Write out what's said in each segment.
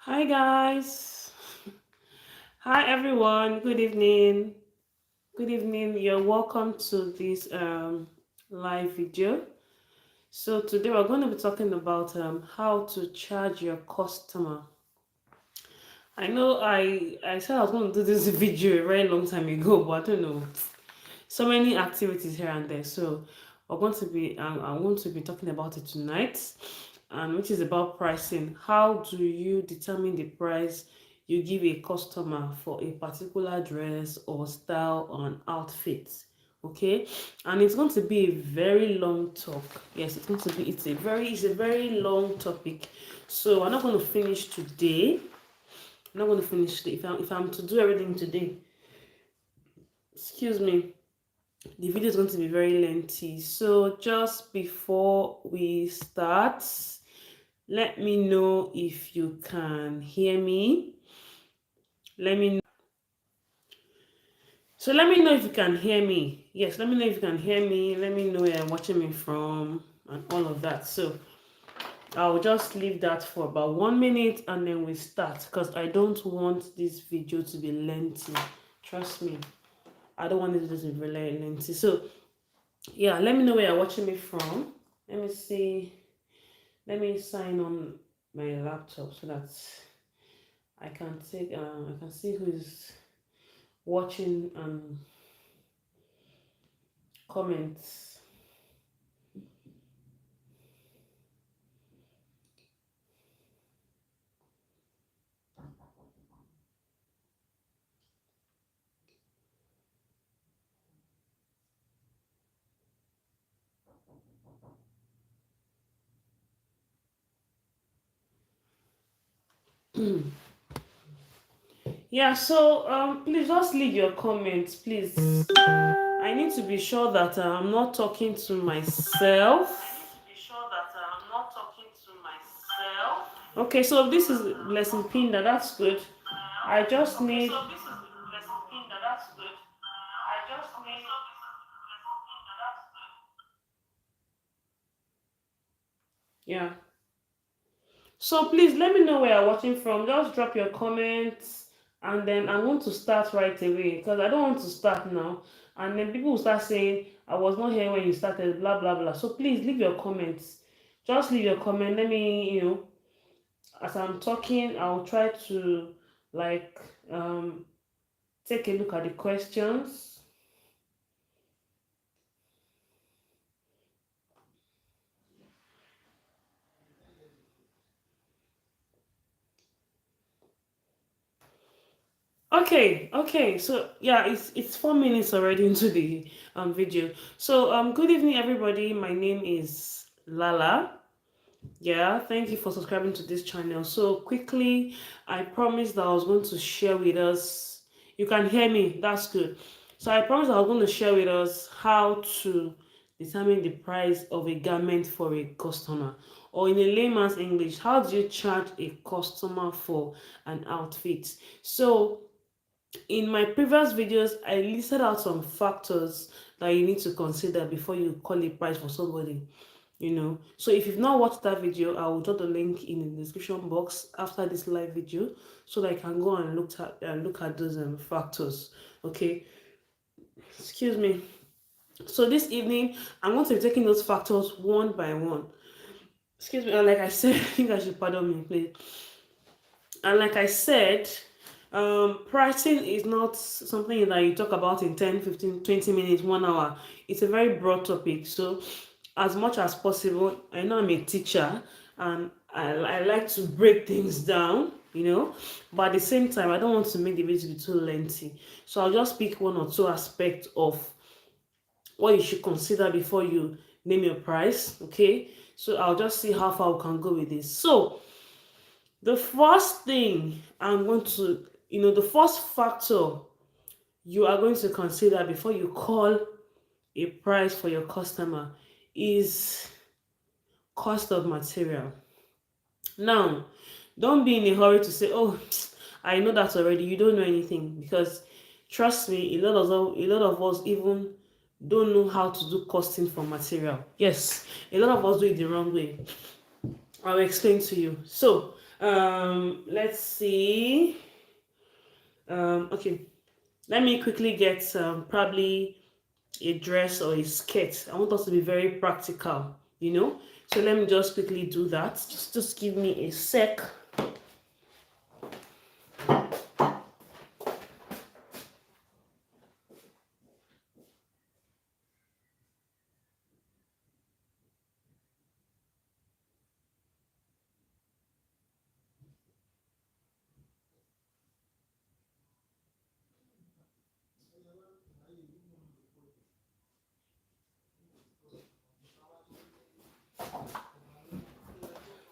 Hi guys. Hi everyone. Good evening. Good evening. You're welcome to this live video. So today we're going to be talking about how to charge your customer. I know I said I was going to do this video a very long time ago, but I don't know. So many activities here and there. So I'm going to be talking about it tonight, and which is about pricing. How do you determine the price you give a customer for a particular dress or style or an outfit? Okay, and it's going to be a very long talk. Yes, it's a very long topic. So I'm not going to finish today. I'm not going to finish today. If I'm to do everything today, excuse me, the video is going to be very lengthy. So just before we start, let me know if you can hear me. Let me know. So let me know if you can hear me. Yes, let me know if you can hear me. Let me know where you're watching me from and all of that. So I'll just leave that for about 1 minute and then we start, because I don't want this video to be lengthy. Trust me. I don't want this to be very lengthy. So yeah, let me know where you're watching me from. Let me see. Let me sign on my laptop so that I can see who is watching and comments. Yeah, so please just leave your comments, please. I need to be sure that I'm not talking to myself. Okay, so this is lesson Pinda, that's good. I just need yeah. So please let me know where you're watching from. Just drop your comments and then I want to start right away, because I don't want to start now. And then people will start saying, I was not here when you started, blah, blah, blah. So please leave your comments. Just leave your comment. Let me, as I'm talking, I'll try to like take a look at the questions. Okay. So yeah, it's 4 minutes already into the video. So good evening everybody. My name is Lala. Yeah, thank you for subscribing to this channel. So quickly, I promised that I was going to share with us. You can hear me. That's good. So I promised I was going to share with us how to determine the price of a garment for a customer, or in a layman's English, how do you charge a customer for an outfit? So in my previous videos, I listed out some factors that you need to consider before you call a price for somebody. So if you've not watched that video, I will drop the link in the description box after this live video, so that I can go and look at those factors. Okay, excuse me. So this evening I'm going to be taking those factors one by one. Excuse me. And like I said, I think I should pardon me, please. And like I said, pricing is not something that you talk about in 10, 15, 20 minutes, 1 hour. It's a very broad topic. So as much as possible, I know I'm a teacher and I like to break things down. But at the same time, I don't want to make the video be too lengthy. So I'll just pick one or two aspects of what you should consider before you name your price. Okay. So I'll just see how far we can go with this. So the first thing the first factor you are going to consider before you call a price for your customer is cost of material. Now, don't be in a hurry to say, oh, I know that already. You don't know anything, because trust me, a lot of us even don't know how to do costing for material. Yes, a lot of us do it the wrong way. I'll explain to you. So, Let's see. Okay, let me quickly get probably a dress or a skirt. I want us to be very practical, you know. So let me just quickly do that. Just give me a sec.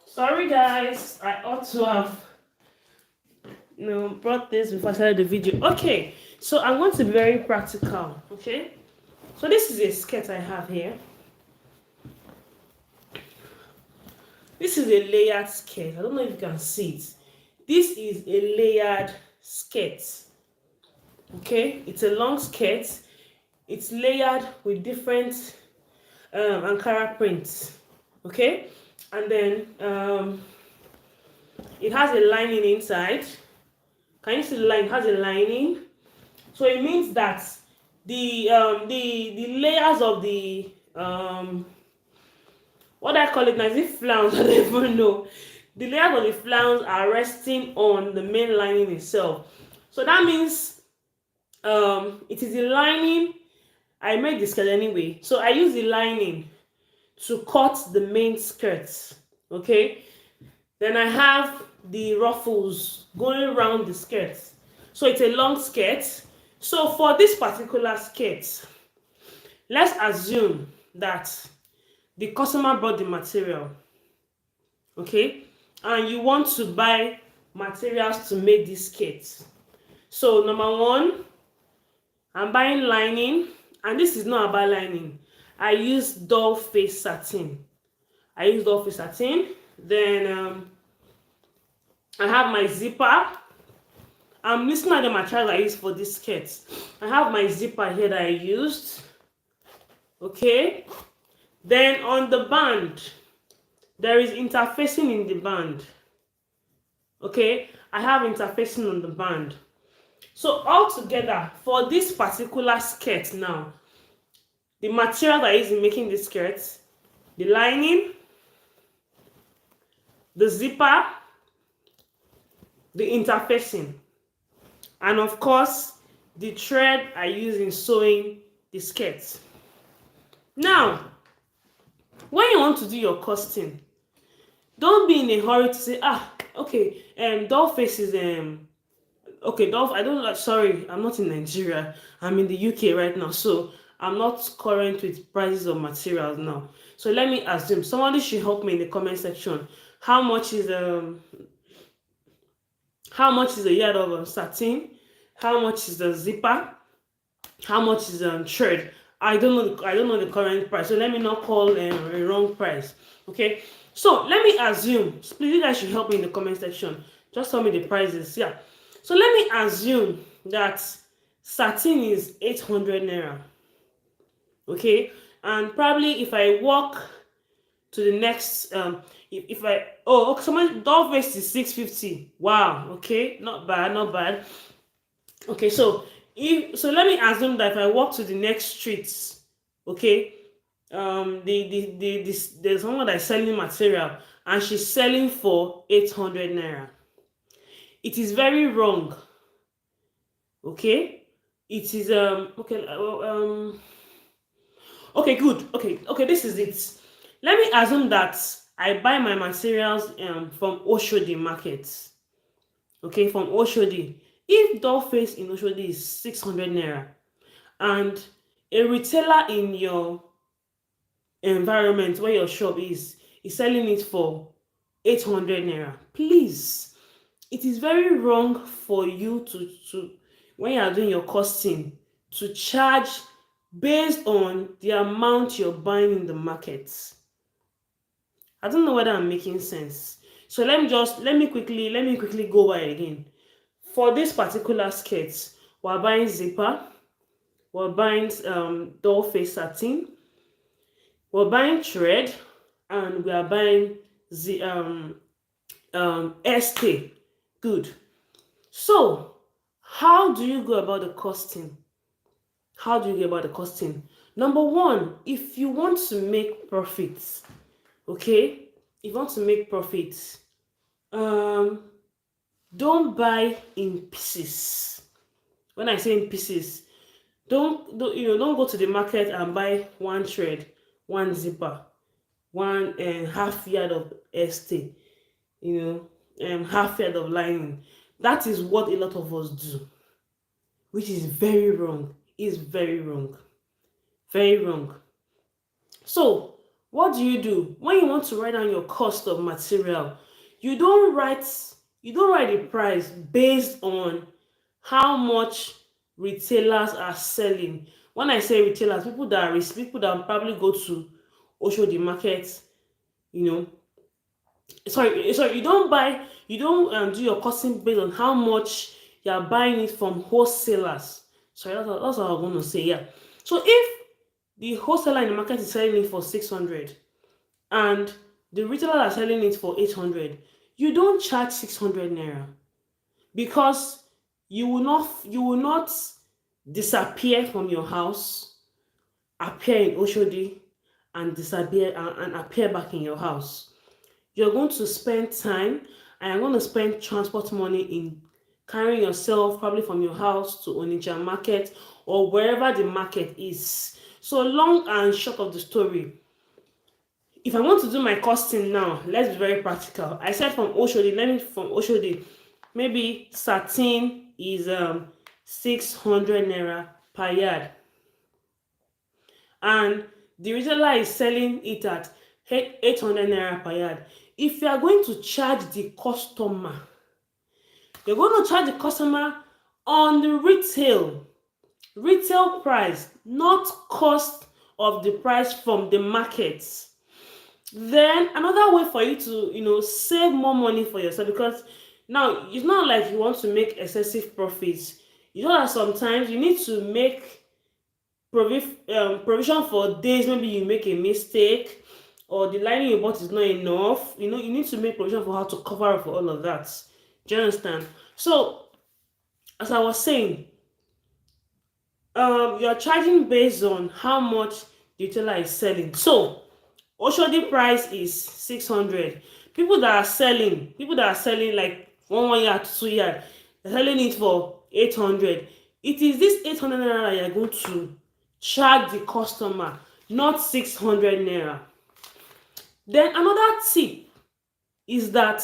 Sorry guys, I ought to have brought this before I started the video. Okay, so I'm going to be very practical. Okay, so this is a skirt I have here. This is a layered skirt. I don't know if you can see it. This is a layered skirt. Okay, it's a long skirt. It's layered with different Ankara prints. Okay, and then it has a lining inside. Can you see the line? It has a lining, so it means that the layers of the what I call it now, is it flounce? I don't even know. The layers of the flounce are resting on the main lining itself. So that means it is the lining. I made the skirt anyway, so I use the lining to cut the main skirt. Okay, then I have the ruffles going around the skirt, so it's a long skirt. So for this particular skirt, let's assume that the customer bought the material, okay, and you want to buy materials to make this skirt. So number one, I'm buying lining, and this is not about lining. I use doll face satin. Then I have my zipper. I'm listing out the materials I use for this skirt. I have my zipper here that I used. Okay. Then on the band, there is interfacing in the band. Okay, I have interfacing on the band. So altogether, for this particular skirt now, the material that I use in making this skirt, the lining, the zipper, the interfacing, and of course, the thread I use in sewing the skirt. Now, when you want to do your costing, don't be in a hurry to say, okay, doll face is okay, doll. I don't. Sorry, I'm not in Nigeria. I'm in the UK right now, so I'm not current with prices of materials now. So let me assume somebody should help me in the comment section. How much is a yard of satin? How much is the zipper? How much is thread? I don't know the current price, so let me not call a wrong price. Okay, so let me assume, please, you guys should help me in the comment section. Just tell me the prices. Yeah, so let me assume that satin is 800 naira. Okay, and probably if I walk to the next if I okay, someone doll face is 650. Wow, okay, not bad. Okay, so let me assume that if I walk to the next streets, okay, there's someone that's selling material and she's selling for 800 naira. It is very wrong. Okay, it is okay, good. Okay, this is it. Let me assume that I buy my materials from Oshodi market. Okay, from Oshodi. If doll face in Oshodi is 600 naira and a retailer in your environment where your shop is selling it for 800 naira, please, it is very wrong for you to when you are doing your costing, to charge based on the amount you're buying in the market. I don't know whether I'm making sense. So let me quickly go over it again. For this particular skirt, we're buying zipper, we're buying doll face satin, we're buying thread, and we are buying Estee. Good. So, how do you go about the costing? How do you go about the costing? Number one, if you want to make profits, okay? If you want to make profits, um, don't buy in pieces. When I say in pieces, don't go to the market and buy one thread, one zipper, one half yard of Estee, half yard of lining. That is what a lot of us do, which is very wrong. Is very wrong. Very wrong. So, what do? When you want to write down your cost of material, you don't write you don't write the price based on how much retailers are selling. When I say retailers, people that probably go to Oshodi market, you know. Sorry, you don't do your costing based on how much you are buying it from wholesalers. Sorry, that's what I was going to say. Yeah. So if the wholesaler in the market is selling it for 600 and the retailer are selling it for 800, you don't charge 600 naira, because you will not disappear from your house, appear in Oshodi, and disappear and appear back in your house. You're going to spend time, and you're going to spend transport money in carrying yourself probably from your house to Onitsha market or wherever the market is. So long and short of the story, if I want to do my costing now, let's be very practical. I said from Oshodi, maybe satin is 600 naira per yard, and the retailer is selling it at 800 naira per yard. If you are going to charge the customer, you're going to charge the customer on the retail price, not cost of the price from the market. Then another way for you to save more money for yourself, because now it's not like you want to make excessive profits. You know that sometimes you need to make provision for days maybe you make a mistake, or the lining you bought is not enough. You need to make provision for how to cover up for all of that. Do you understand? So, as I was saying, you're charging based on how much the retailer is selling. So Oshodi price is 600. People that are selling like one yard, 2 yard, they're selling it for 800. It is this 800 naira that you're going to charge the customer, not 600 naira. Then another tip is that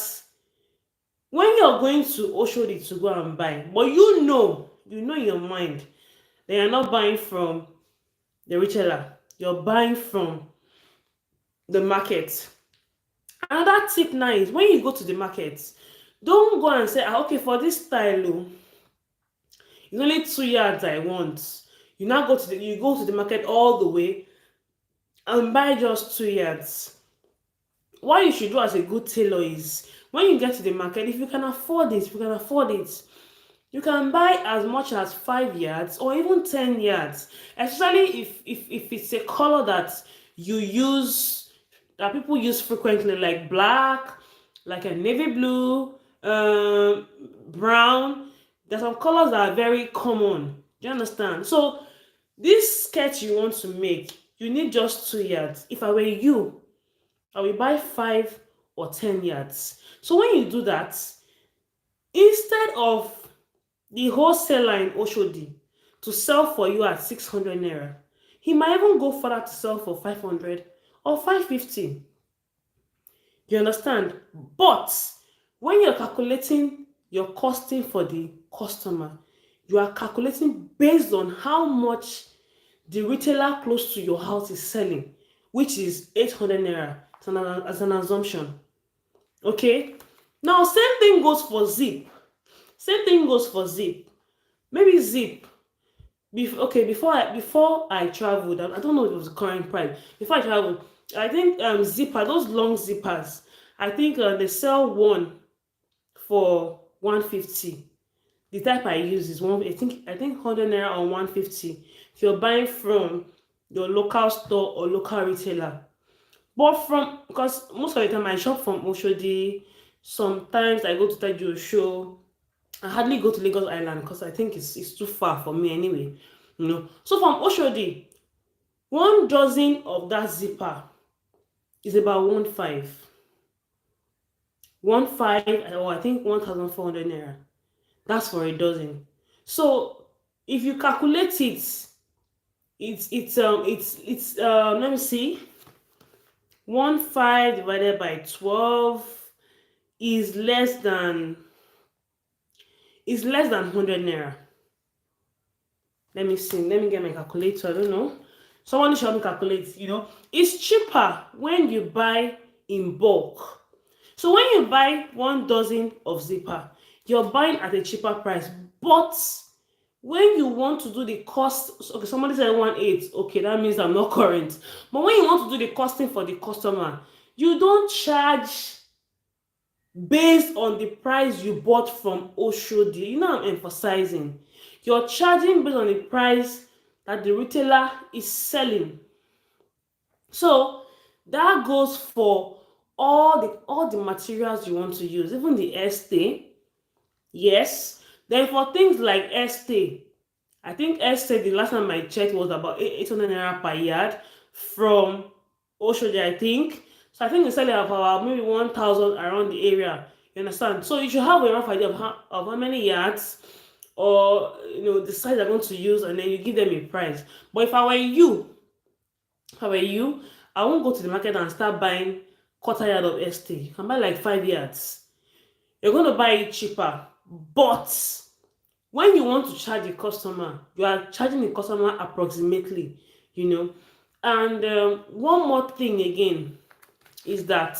when you're going to Oshodi to go and buy, but you know in your mind that you're not buying from the retailer, you're buying from the market. Another tip now is when you go to the market, don't go and say, okay, for this style, it's only 2 yards I want. You go to the market all the way and buy just 2 yards. What you should do as a good tailor is, when you get to the market, if you can afford it, you can buy as much as 5 yards or even 10 yards, especially if it's a color that people use frequently, like black, like a navy blue, brown. There's some colors that are very common. Do you understand? So this sketch you want to make, you need just 2 yards. If I were you, I will buy 5 or 10 yards. So when you do that, instead of the wholesaler in Oshodi to sell for you at 600 naira, he might even go further to sell for 500 or 550. You understand? But when you're calculating your costing for the customer, you are calculating based on how much the retailer close to your house is selling, which is 800 naira as an assumption. Okay? Now, same thing goes for zip. Maybe zip. Before I traveled, I don't know if it was the current price. Before I traveled, I think those long zippers, I think they sell one for 150. The type I use is one. I think 100 naira or 150. If you're buying from your local store or local retailer, but because most of the time I shop from Oshodi, Sometimes I go to Tejo show. I hardly go to Lagos Island because I think it's too far for me anyway. So from Oshodi, 1 dozen of that zipper is about 1.5, or I think 1,400 naira. That's for a dozen. So if you calculate it, let me see, 1.5 divided by 12 is less than 100 naira. Let me see. Let me get my calculator. I don't know. Someone should help me calculate. It's cheaper when you buy in bulk. So when you buy 1 dozen of zipper, you're buying at a cheaper price. But when you want to do the cost, okay, somebody said 1.8. Okay, that means I'm not current. But when you want to do the costing for the customer, you don't charge based on the price you bought from Oshodi. I'm emphasizing. You're charging based on the price that the retailer is selling. So that goes for all the materials you want to use, even the estee. Yes. Then for things like estee, I think estee, the last time I checked, was about 800 naira per yard from Oshodi, I think. So I think they sell it about maybe 1,000 around the area. You understand? So you should have a rough idea of how many yards, or the size they're going to use, and then you give them a price. But if I were you, I won't go to the market and start buying quarter yard of estee. You can buy like 5 yards. You're going to buy it cheaper. But when you want to charge the customer, you are charging the customer approximately. And one more thing again is that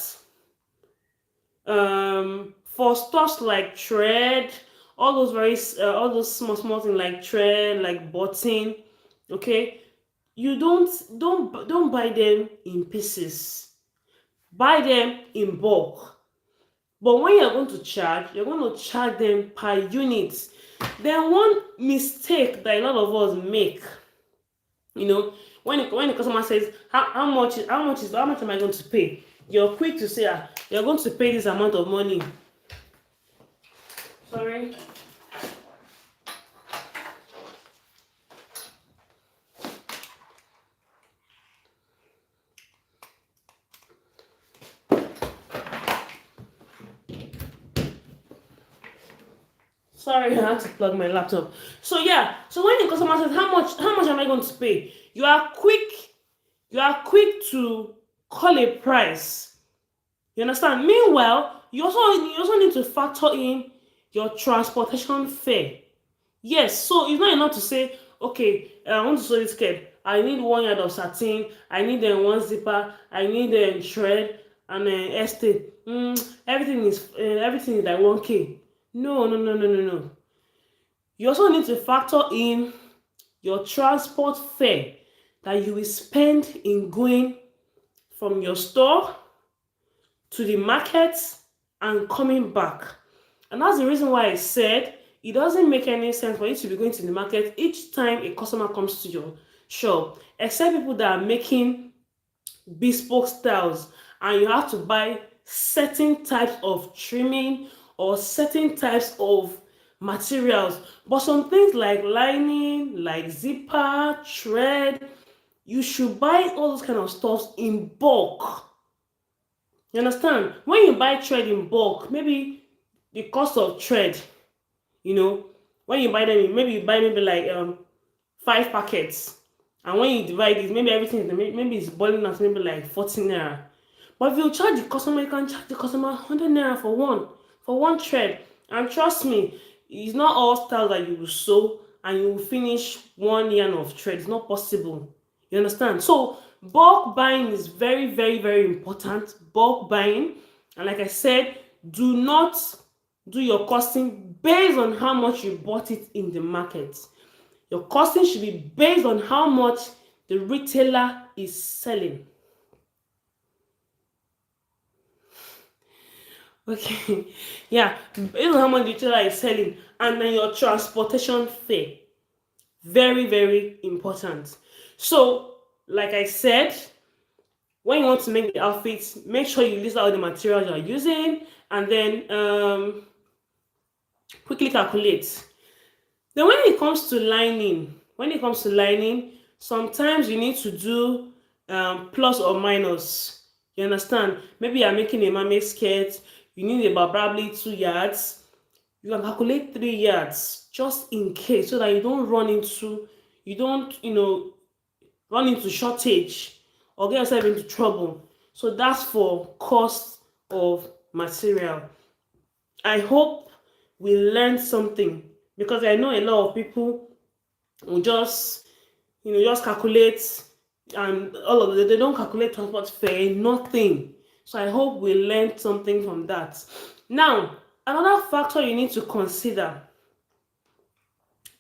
for stuff like thread, all those small things like thread, like button, okay, you don't buy them in pieces. Buy them in bulk. But when you're going to charge them per unit. Then one mistake that a lot of us make, when the customer says, how much am I going to pay? You're quick to say, you're going to pay this amount of money. Sorry. Sorry, I had to plug my laptop. So yeah, so when the customer says, how much am I going to pay? You are quick to call a price. You understand? Meanwhile, you also need to factor in your transportation fare. Yes, so it's not enough to say, okay, I want to sew this skirt. I need 1 yard of satin. I need one zipper. I need thread and estee. Everything is like 1K. No. You also need to factor in your transport fare that you will spend in going from your store to the market and coming back. And that's the reason why I said it doesn't make any sense for you to be going to the market each time a customer comes to your shop, except people that are making bespoke styles and you have to buy certain types of trimming or certain types of materials. But some things like lining, like zipper, thread, you should buy all those kind of stuff in bulk. You understand? When you buy thread in bulk, maybe the cost of thread, when you buy them, maybe you buy like 5 packets, and when you divide it, maybe everything maybe it's boiling out maybe like 14 naira. But if you charge the customer, you can charge the customer 100 naira for one thread. And trust me, it's not all styles that you will sew and you will finish 1 yarn of thread. It's not possible. You understand? So bulk buying is very, very, very important. Bulk buying, and like I said, do not do your costing based on how much you bought it in the market. Your costing should be based on how much the retailer is selling. Okay, yeah, based on how much the retailer is selling, and then your transportation fare. Very, very important. So, like I said, when you want to make the outfits, make sure you list out the materials you are using, and then quickly calculate. Then when it comes to lining, sometimes you need to do plus or minus. You understand? Maybe you're making a mermaid skirt, you need about probably 2 yards. You can calculate 3 yards just in case, so that you don't run into shortage or get yourself into trouble. So that's for cost of material. I hope we learned something, because I know a lot of people will just calculate, and all of they don't calculate transport fare, nothing. So I hope we learned something from that. Now, another factor you need to consider,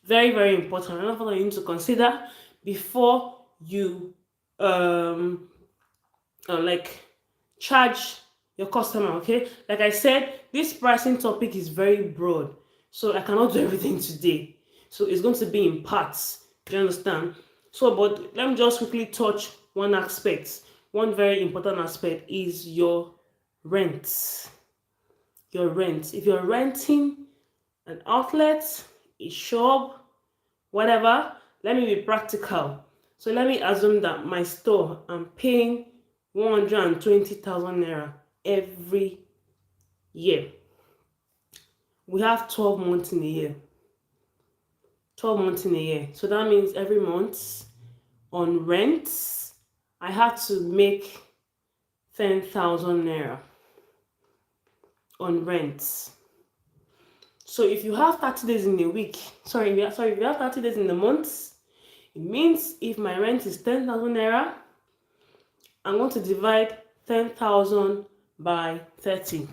very very important, another factor you need to consider before you um like charge your customer. Okay, like I said, this pricing topic is very broad, so I cannot do everything today, so it's going to be in parts. Do you understand? So but let me just quickly touch one aspect. One very important aspect is rent your rent. If you're renting an outlet, a shop, whatever, let me be practical. So let me assume that my store, I'm paying 120,000 naira every year. We have 12 months in a year. 12 months in a year. So that means every month on rent, I have to make 10,000 naira on rent. So if you have 30 days in a week, if you have 30 days in a month, it means if my rent is 10,000 naira, I'm going to divide 10,000 by 30.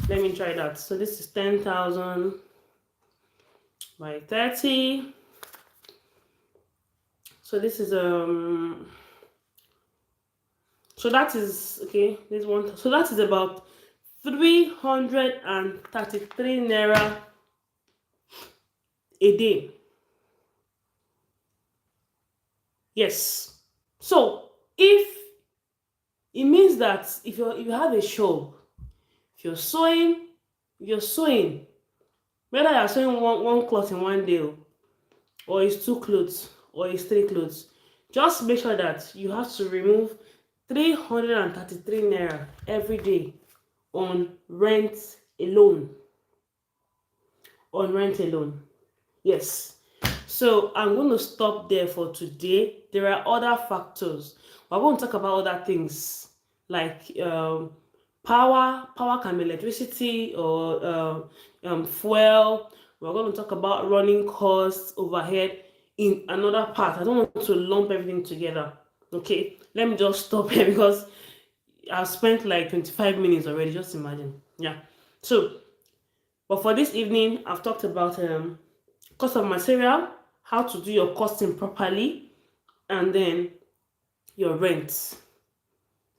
Let me try that. So this is 10,000 by 30. So this is so that is okay. This one. So that is about 333 naira a day. Yes. So if it means that if you have a shop, if you're sewing, whether you're sewing one cloth in one day, or it's two clothes, or it's three clothes, just make sure that you have to remove 333 naira every day on rent alone. On rent alone. Yes. So I'm going to stop there for today. There are other factors. We're going to talk about other things like power. Power can be electricity or fuel. We're going to talk about running costs, overhead in another part. I don't want to lump everything together. Okay, let me just stop here because I've spent like 25 minutes already. Just imagine. Yeah. So, but for this evening, I've talked about cost of material, how to do your costing properly, and then your rent.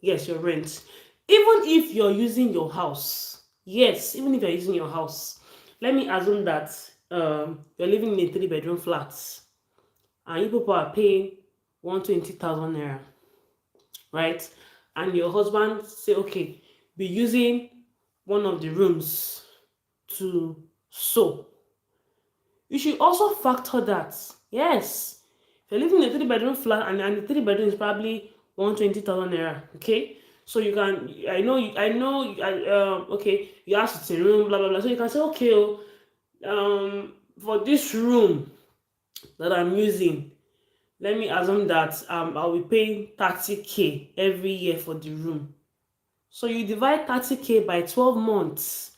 Yes, your rent. Even if you're using your house, yes, even if you're using your house, let me assume that you're living in a 3 bedroom flat and you people are paying 120,000 naira, right? And your husband say, okay, be using one of the rooms to sew. You should also factor that. Yes, if you're living in a 3 bedroom flat and the 3 bedroom is probably 120,000 naira, okay? So you can, okay, you have sitting room, blah blah blah. So you can say, okay, for this room that I'm using, let me assume that I'll be paying 30K every year for the room. So you divide 30K by 12 months.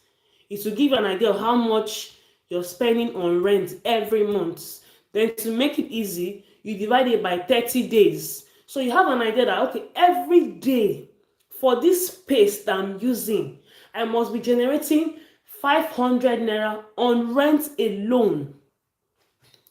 It will give you an idea of how much you're spending on rent every month. Then to make it easy, you divide it by 30 days. So you have an idea that, okay, every day for this space that I'm using, I must be generating 500 naira on rent alone.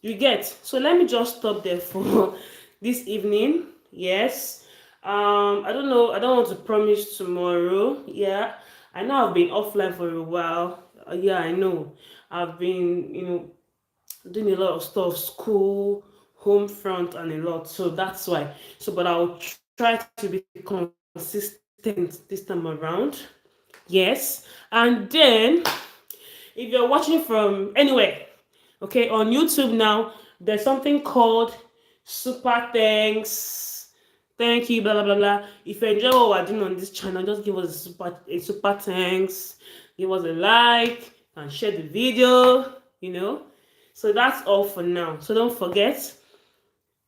You get? So let me just stop there for this evening. Yes. I don't know. I don't want to promise tomorrow. Yeah. I know I've been offline for a while. Yeah, I know. I've been, doing a lot of stuff, school, home front, and a lot. So that's why. So, but I'll try to be consistent this time around. Yes. And then if you're watching from anywhere, okay, on YouTube now, there's something called super thanks. Thank you, blah blah blah blah. If you enjoy what we're doing on this channel, just give us a super thanks. Give us a like and share the video, you know. So that's all for now. So don't forget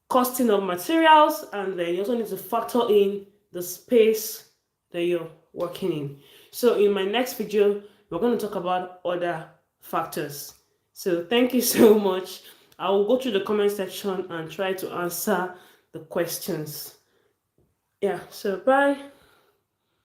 costing of materials, and then you also need to factor in the space that you're working in. So in my next video, we're going to talk about other factors. So thank you so much. I will go through the comment section and try to answer the questions. Yeah, so bye.